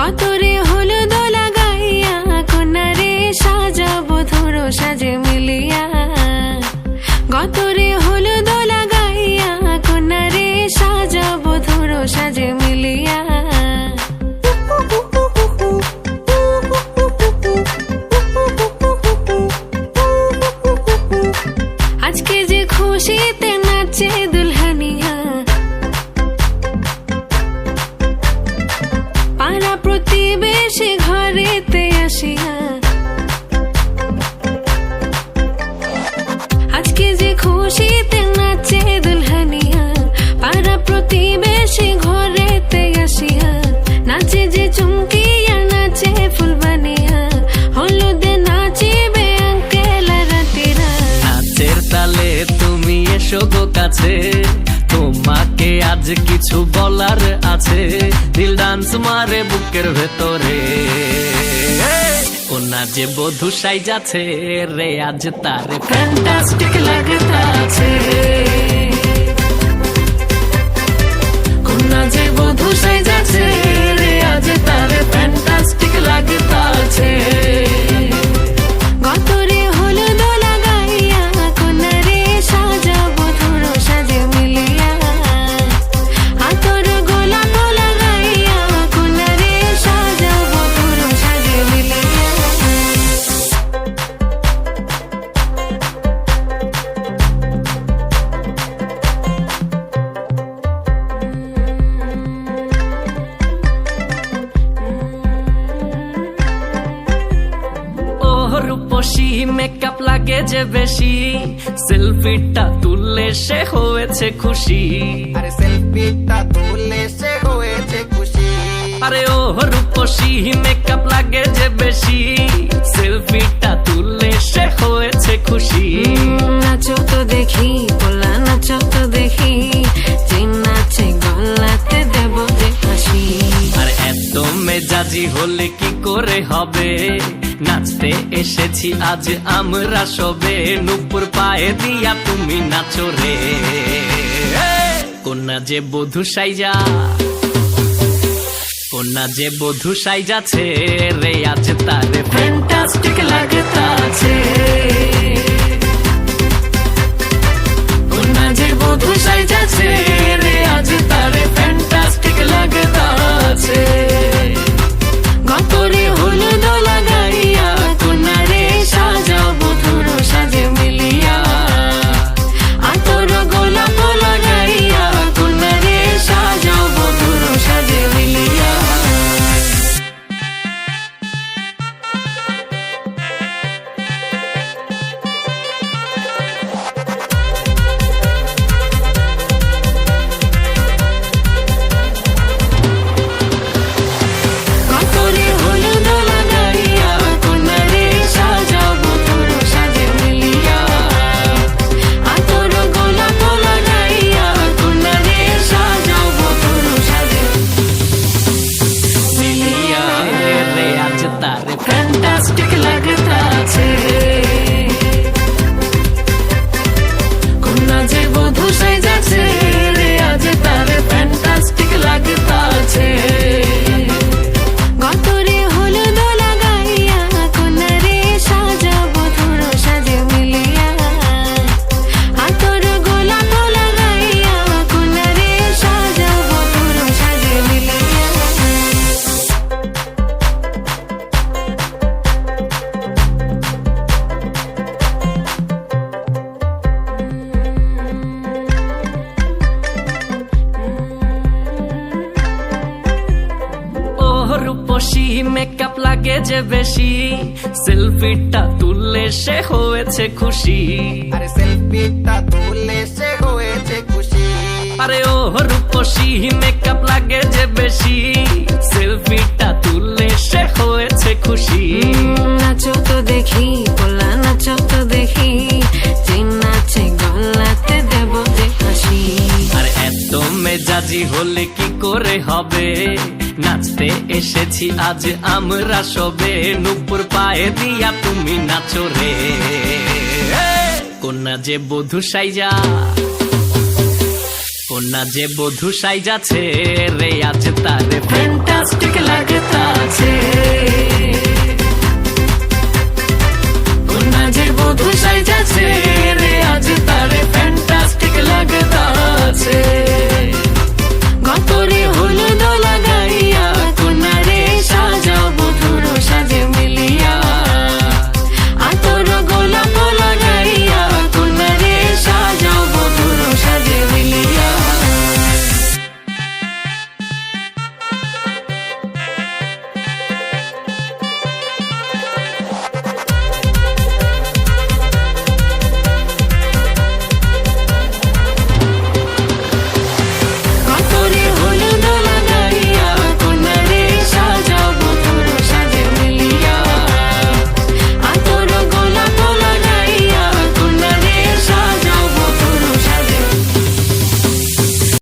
গতরে হলুদ লাগাইয়া কন্যারে সাজাবো ধরো সাজে মিলিয়া। গতরে হলুদ লাগাইয়া কন্যারে সাজাবো ধরো সাজে মিলিয়া। আজকে যে খুশিতে নাচে দুলহানিয়া, পাড়া প্রতিবেশী ঘরেতে আসিয়া। আজকে যে খুশিতে নাচে দুলহানিয়া, পাড়া প্রতিবেশী ঘরেতে আসিয়া। নাচে যে চুমকিয়া নাচে ফুলবানিয়া, হলুদে নাচিবে আঙ্কেল রাতিরা। নাচের তালে তুমি এসো গো কাছে, তোমাকে আজ কিছু বলার আছে। দিল ডান্স মারে বুকের ভেতরে, কন্যা যে বধূ সাইজাছে রে আজ তারে ফ্যান্টাস্টিক লাগতাছে। কন্যা যে বধূ সাইজাছে রে আজ তারে ফ্যান্টাস্টিক লাগতাছে। গতরে হলুদ লাগাইয়া কন্যারে সাজাবো ধরো সাজে মিলিয়া। আতর গোলাপ লাগাইয়া কন্যারে সাজাবো ধরো সাজে মিলিয়া। রূপসী মেকআপ লাগে যে বেশি, সেলফিটা তুললে সে হয়েছে খুশি। আরে সেলফিটা তুললে সে হয়েছে খুশি। আরে ও রূপসী মেকআপ লাগে যে বেশি, সেলফিটা তুললে সে হয়েছে খুশি। নাচো তো দেখি বলা, নাচো তো দেখি, যে নাচে গলাতে দেব যে হাসি। আর এত মেজাজি হলে কি করে হবে, নাচতে এসেছি আজ আমরা সবে। নুপুর পায়ে দিয়া তুমি নাচো রে, কন্যা যে বধূ সাইজা, কন্যা যে বধূ সাইজাছে রে আজ তারে ফ্যান্টাস্টিক লাগতাছে। কন্যা যে বধূ সাইজাছে রে আজ তারে ফ্যান্টাস্টিক লাগতাছে। গতরে হলুদ লাগাইয়া কন্যারে সাজাবো ধরো সাজে মিলিয়া। আতর গোলাপ লাগাইয়া কন্যারে সাজাবো ধরো সাজে মিলিয়া। গতরে হলুদ লাগাইয়া কন্যারে সাজাবো ধরো সাজে মিলিয়া। আতর গোলাপ লাগাইয়া কন্যারে সাজাবো ধরো সাজে মিলিয়া রে আজ তারে ফ্যান্টাস্টিক লাগতাছে। কন্যা যে বধূ সাইজাছে রে আজ তারে ফ্যান্টাস্টিক লাগতাছে। গতরে হলুদ লাগাইয়া কন্যারে সাজাবো ধরো সাজে মিলিয়া। আতর গোলাপ লাগাইয়া কন্যারে সাজাবো ধরো সাজে মিলিয়া। ও রূপসী মেকআপ লাগে যে বেশি, সেলফিটা তুললে সে হয়েছে খুশি। আরে সেলফিটা তুললে সে হয়েছে খুশি। আরে ও রূপসী মেকআপ লাগে যে বেশি, সেলফিটা তুললে সে হয়েছে খুশি। নাচো তো দেখি বলা, নাচো তো দেখি, যে নাচে গলাতে দেব যে হাসি। আর এত মেজাজি হলে কি করে হবে, নাচতে এসেছি আজ আমরা সবে। নুপুর পায়ে দিয়া তুমি নাচো রে, কন্যা যে বধূ সাইজা, কন্যা যে বধূ সাইজাছে রে আজ তারে ফ্যান্টাস্টিক লাগতা।